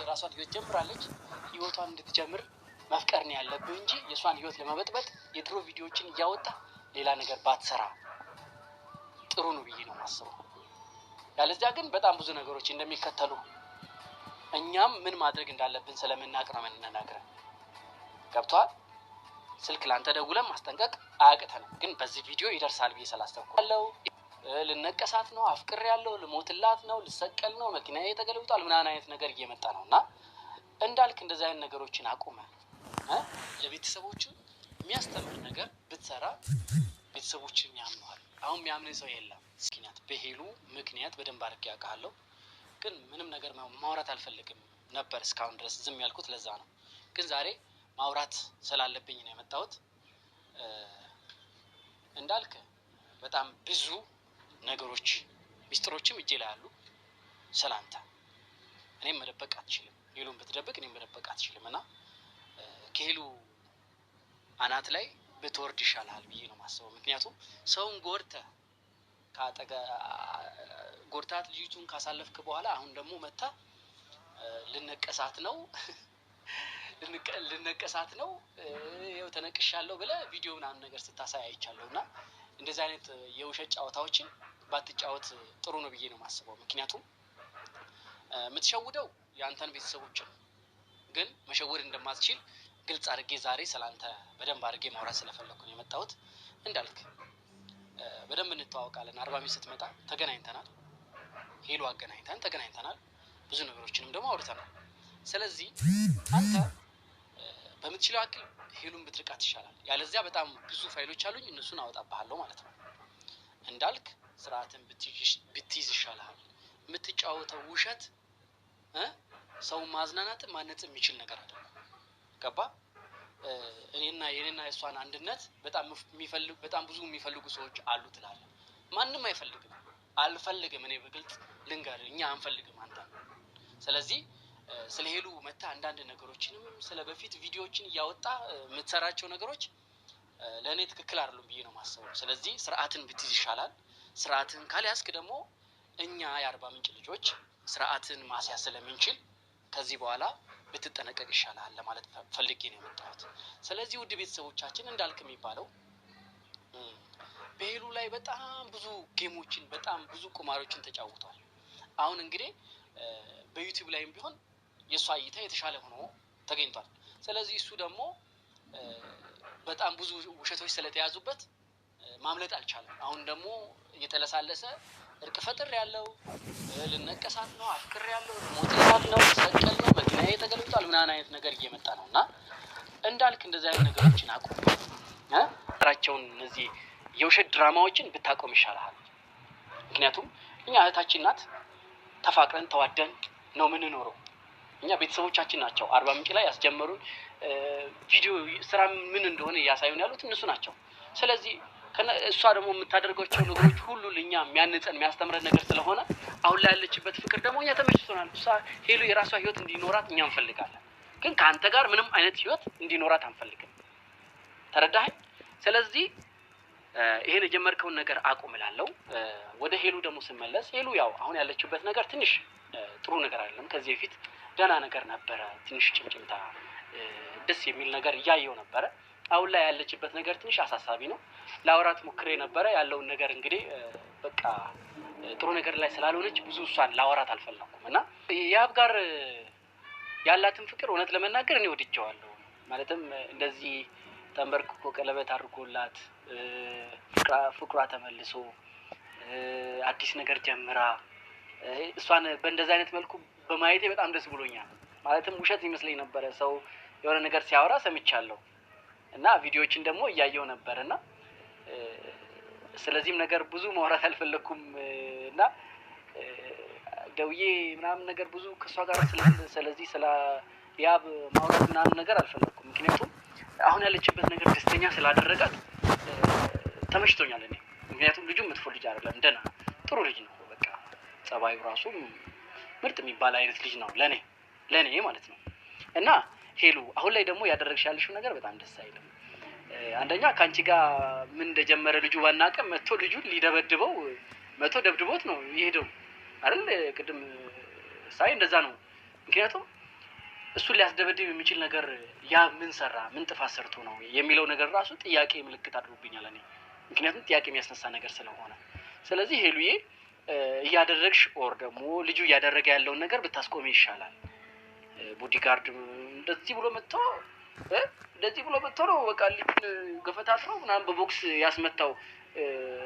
የራሷን ህይወት ጀምራለች። ህይወቷን እንድትጀምር መፍቀር ነው ያለብህ እንጂ የሷን ህይወት ለመበጥበጥ የድሮ ቪዲዮዎችን እያወጣ ሌላ ነገር ባትሰራ ጥሩ ነው ብዬ ነው ማስበው። ያለዚያ ግን በጣም ብዙ ነገሮች እንደሚከተሉ እኛም ምን ማድረግ እንዳለብን ስለምናውቅ ነው የምንናገረው። ገብቷል? ስልክ ላንተ ደውለን ማስጠንቀቅ አያቅተንም፣ ግን በዚህ ቪዲዮ ይደርሳል ብዬ ስላሰብኩ ያለው ልነቀሳት ነው፣ አፍቅር ያለው ልሞትላት ነው፣ ልሰቀል ነው፣ መኪናዬ ተገልብጧል ምናምን አይነት ነገር እየመጣ ነውና እንዳልክ እንደዚህ አይነት ነገሮችን አቁመ ለቤተሰቦቹ የሚያስተምር ነገር ብትሰራ ቤተሰቦችን ያምነዋል። አሁን የሚያምን ሰው የለም። እስኪናት በሄሉ ምክንያት በደንብ አድርጌ ያውቃለሁ፣ ግን ምንም ነገር ማውራት አልፈልግም ነበር እስካሁን ድረስ ዝም ያልኩት ለዛ ነው። ግን ዛሬ ማውራት ስላለብኝ ነው የመጣሁት። እንዳልክ በጣም ብዙ ነገሮች ሚስጥሮችም እጄ ላይ አሉ ስላንተ። እኔም መደበቅ አትችልም፣ ሄሉን ብትደብቅ እኔም መደበቅ አትችልም። እና ከሄሉ አናት ላይ ብትወርድ ይሻላል ብዬ ነው ማስበው። ምክንያቱም ሰውን ጎርታት ልጅቱን ካሳለፍክ በኋላ አሁን ደግሞ መታ ልነቀሳት ነው ይኸው ተነቅሻለሁ ብለህ ቪዲዮ ምናምን ነገር ስታሳይ አይቻለሁና እንደዚህ አይነት የውሸት ጨዋታዎችን ባትጫወት ጥሩ ነው ብዬ ነው ማስበው። ምክንያቱም የምትሸውደው የአንተን ቤተሰቦችን ግን መሸወድ እንደማትችል ግልጽ አድርጌ ዛሬ ስላንተ በደንብ አድርጌ ማውራት ስለፈለኩ ነው የመጣሁት። እንዳልክ በደንብ እንተዋወቃለን። 40 ሚኒት ስትመጣ ተገናኝተናል፣ ሄሉ አገናኝተን ተገናኝተናል፣ ብዙ ነገሮችንም ደግሞ አውርተናል። ስለዚህ አንተ በምትችለው አክል ሄሉን ብትርቃት ይሻላል። ያለዚያ በጣም ብዙ ፋይሎች አሉኝ እነሱን አወጣብሃለሁ ማለት ነው። እንዳልክ ስርዓትን ብትይዝ ይሻላል። የምትጫወተው ውሸት ሰው ማዝናናት ማነጽ የሚችል ነገር አይደለም። ገባ? የኔና የሷን አንድነት በጣም ብዙ የሚፈልጉ ሰዎች አሉ ትላለህ። ማንም አይፈልግም፣ አልፈልግም። እኔ በግልጽ ልንገር፣ እኛ አንፈልግም አንተ። ስለዚህ ስለ ሄሉ መታ አንዳንድ ነገሮችንም ስለ በፊት ቪዲዮዎችን እያወጣ የምትሰራቸው ነገሮች ለእኔ ትክክል አይደሉም ብዬ ነው ማስበው። ስለዚህ ስርዓትን ብትይዝ ይሻላል። ስርዓትን ካልያዝክ ደግሞ እኛ የአርባ ምንጭ ልጆች ስርዓትን ማስያዝ ስለምንችል ከዚህ በኋላ ብትጠነቀቅ ይሻላል ለማለት ፈልጌ ነው የመጣሁት። ስለዚህ ውድ ቤተሰቦቻችን እንዳልክ የሚባለው በሄሉ ላይ በጣም ብዙ ጌሞችን በጣም ብዙ ቁማሮችን ተጫውቷል። አሁን እንግዲህ በዩቲዩብ ላይም ቢሆን የሷ እይታ የተሻለ ሆኖ ተገኝቷል። ስለዚህ እሱ ደግሞ በጣም ብዙ ውሸቶች ስለተያዙበት ማምለጥ አልቻለም። አሁን ደግሞ እየተለሳለሰ እርቅ ፈጥር ያለው ልነቀሳት ነው፣ አፍቅር ያለው ሞትላት ነው፣ ሰቀል ነው፣ መኪናዬ ተገልብጧል ምናምን አይነት ነገር እየመጣ ነውና እንዳልክ እንደዚህ አይነት ነገሮችን አቁም። ራቸውን እነዚህ የውሸት ድራማዎችን ብታቆም ይሻላል። ምክንያቱም እኛ እህታችን ናት፣ ተፋቅረን ተዋደን ነው የምንኖረው። እኛ ቤተሰቦቻችን ናቸው 40 ምንጭ ላይ ያስጀመሩን ቪዲዮ ስራ ምን እንደሆነ ያሳዩን ያሉት እነሱ ናቸው። ስለዚህ እሷ ደግሞ የምታደርጋቸው ነገሮች ሁሉ ለኛ የሚያንጸን የሚያስተምረን ነገር ስለሆነ አሁን ላይ ያለችበት ፍቅር ደግሞ እኛ ተመችቶናል። እሷ ሄሉ የራሷ ህይወት እንዲኖራት እኛ እንፈልጋለን፣ ግን ካንተ ጋር ምንም አይነት ህይወት እንዲኖራት አንፈልግም። ተረዳኸኝ? ስለዚህ ይሄን የጀመርከውን ነገር አቁም እላለሁ። ወደ ሄሉ ደግሞ ስመለስ ሄሉ ያው አሁን ያለችበት ነገር ትንሽ ጥሩ ነገር አይደለም። ከዚህ በፊት ደህና ነገር ነበረ፣ ትንሽ ጭምጭምታ ደስ የሚል ነገር እያየው ነበረ። አሁን ላይ ያለችበት ነገር ትንሽ አሳሳቢ ነው። ላወራት ሞክሬ ነበረ ያለውን ነገር እንግዲህ በቃ ጥሩ ነገር ላይ ስላልሆነች ብዙ እሷን ላወራት አልፈለኩም እና ያብ ጋር ያላትን ፍቅር እውነት ለመናገር እኔ ወድጄዋለሁ። ማለትም እንደዚህ ተንበርክኮ ቀለበት አድርጎላት ፍቅሯ ተመልሶ አዲስ ነገር ጀምራ እሷን በእንደዚህ አይነት መልኩ በማየቴ በጣም ደስ ብሎኛል። ማለትም ውሸት ይመስለኝ ነበረ ሰው የሆነ ነገር ሲያወራ ሰምቻለሁ እና ቪዲዮዎችን ደግሞ እያየው ነበርና ስለዚህም ነገር ብዙ ማውራት አልፈለኩም እና ደውዬ ምናምን ነገር ብዙ ከሷ ጋር ስለዚህ ስለ ያብ ማውራት ምናምን ነገር አልፈለኩም። ምክንያቱም አሁን ያለችበት ነገር ደስተኛ ስላደረጋት ተመችቶኛል እኔ። ምክንያቱም ልጁ መጥፎ ልጅ አይደለም፣ ደህና ጥሩ ልጅ ነው። በቃ ጸባዩ ራሱ ምርጥ የሚባል አይነት ልጅ ነው ለኔ ማለት ነው። እና ሄሉ አሁን ላይ ደግሞ ያደረግሽ ያለሽው ነገር በጣም ደስ አይልም። አንደኛ ካንቺ ጋር ምን እንደጀመረ ልጁ ባናቀም መጥቶ ልጁን ሊደበድበው መጥቶ ደብድቦት ነው ይሄደው አይደል? ቅድም ሳይ እንደዛ ነው። ምክንያቱም እሱን ሊያስደበድብ የሚችል ነገር ያ ምን ሰራ፣ ምን ጥፋት ሰርቶ ነው የሚለው ነገር ራሱ ጥያቄ ምልክት አድርጎብኛል እኔ። ምክንያቱም ጥያቄ የሚያስነሳ ነገር ስለሆነ። ስለዚህ ሄሉዬ እያደረግሽ ኦር ደግሞ ልጁ እያደረገ ያለውን ነገር ብታስቆሚ ይሻላል። ቦዲጋርድ እንደዚህ ብሎ መጥቶ ነው በቃ ልጁን ገፈታትሮ ምናምን በቦክስ ያስመታው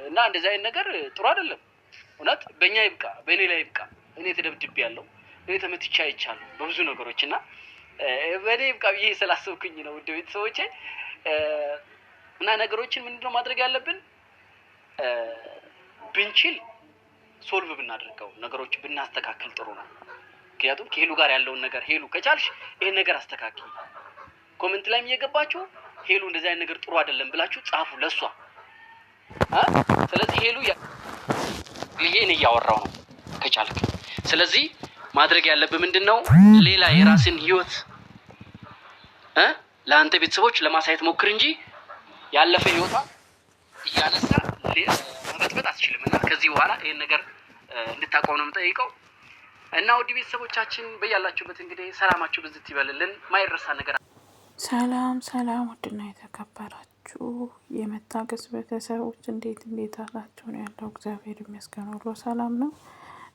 እና እንደዚህ አይነት ነገር ጥሩ አይደለም። እውነት በእኛ ይብቃ፣ በእኔ ላይ ይብቃ። እኔ ተደብድቤ ያለው እኔ ተመትቼ አይቻለሁ በብዙ ነገሮች እና በእኔ ይብቃ ብዬ ስላሰብኩኝ ነው ውድ ቤተሰቦቼ። እና ነገሮችን ምንድነው ማድረግ ያለብን? ብንችል ሶልቭ ብናደርገው ነገሮች ብናስተካክል ጥሩ ነው። ምክንያቱም ከሄሉ ጋር ያለውን ነገር ሄሉ ከቻልሽ ይሄን ነገር አስተካክል። ኮሜንት ላይም እየገባችሁ ሄሉ እንደዚህ አይነት ነገር ጥሩ አይደለም ብላችሁ ጻፉ ለሷ። ስለዚህ ሄሉ ይሄን እያወራው ነው ከቻልክ። ስለዚህ ማድረግ ያለብህ ምንድነው? ሌላ የራስን ህይወት ለአንተ ቤተሰቦች ለማሳየት ሞክር እንጂ ያለፈ ህይወቷ እያነሳ መበጥበጥ አትችልም። እና ከዚህ በኋላ ይሄን ነገር እንድታቆም ነው የምጠይቀው። እና ውድ ቤተሰቦቻችን በያላችሁበት እንግዲህ ሰላማችሁ ብዝት ይበልልን። ማይረሳ ነገር ሰላም ውድና የተከበራችሁ የመታገስ ቤተሰቦች እንዴት አላችሁ? ነው ያለው። እግዚአብሔር ይመስገን ሁሉ ሰላም ነው።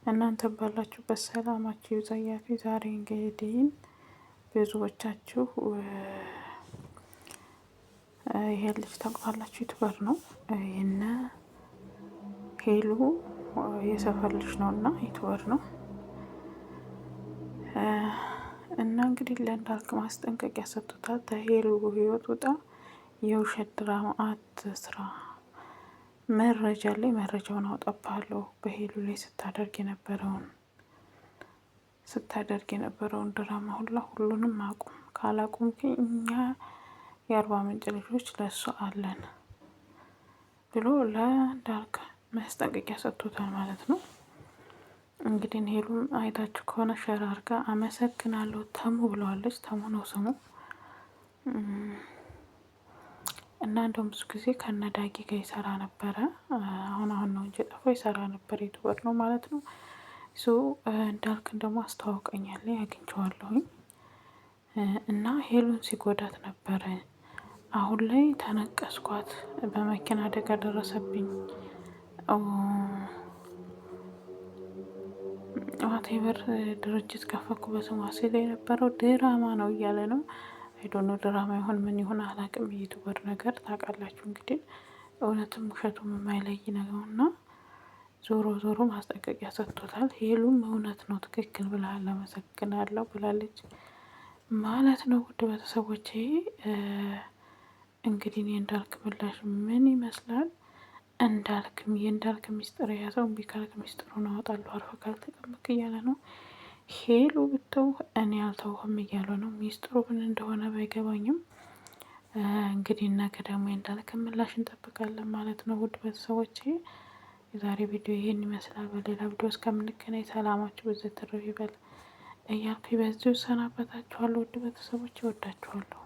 እናንተ ባላችሁበት ሰላማችሁ ይብዛ እያልኩ ዛሬ እንግዲህ ብዙዎቻችሁ ይሄ ልጅ ታውቃላችሁ፣ ዩቲዩበር ነው። የነ ሄሉ የሰፈር ልጅ ነው እና ዩቲዩበር ነው እና እንግዲህ ለእንዳልክ ማስጠንቀቂያ ሰጥቶታል። ተሄሉ ህይወት ውጣ፣ የውሸት ድራማ አትስራ፣ መረጃ ላይ መረጃውን አውጣብሃለሁ። በሄሉ ላይ ስታደርግ የነበረውን ድራማ ሁሉንም አቁም። ካላቁም እኛ የአርባ ምንጭ ልጆች ለሱ አለን ብሎ ለእንዳልክ ማስጠንቀቂያ ሰጥቶታል ማለት ነው። እንግዲህ ሄሉም አይታችሁ ከሆነ ሸር አድርጋ አመሰግናለሁ ተሙ ብለዋለች። ተሙ ነው ስሙ እና እንደውም ብዙ ጊዜ ከነዳጊ ጋር ይሰራ ነበረ። አሁን ነው እንጂ ጠፋው፣ ይሰራ ነበር። ዩቲዩበር ነው ማለት ነው። እንዳልክን ደግሞ አስተዋውቀኛል፣ አግኝቼዋለሁኝ እና ሄሉን ሲጎዳት ነበረ። አሁን ላይ ተነቀስኳት፣ በመኪና አደጋ ደረሰብኝ፣ ዋቴቨር ድርጅት ከፈኩ በስሟ ሲል የነበረው ድራማ ነው እያለ ነው። አይዶኖ ድራማ ይሆን ምን ይሆን አላቅም። የዩቲዩበር ነገር ታውቃላችሁ እንግዲህ እውነትም ውሸቱም የማይለይ ነው እና ዞሮ ማስጠንቀቂያ ሰጥቶታል። ሄሉም እውነት ነው ትክክል ብለሃል አመሰግናለሁ ብላለች ማለት ነው። ውድ ቤተሰቦቼ እንግዲህ የእንዳልክ ምላሽ ምን ይመስላል? የእንዳልክ ሚስጥር የያዘው እምቢ ካልክ ሚስጥሩን አወጣለሁ አርፈ ካልተቀመጥክ እያለ ነው። ሄሉ ብተው እኔ አልተውህም እያለ ነው። ሚስጥሩ ምን እንደሆነ ባይገባኝም እንግዲህ ነገ ደግሞ የእንዳልክ ምላሽ እንጠብቃለን ማለት ነው። ውድ ቤተሰቦቼ የዛሬ ቪዲዮ ይሄን ይመስላል። በሌላ ቪዲዮ እስከምንገናኝ ሰላማችሁ ብዙ ትርፍ ይበል እያልኩ በዚሁ ሰናበታችኋለሁ። ውድ ቤተሰቦቼ እወዳችኋለሁ።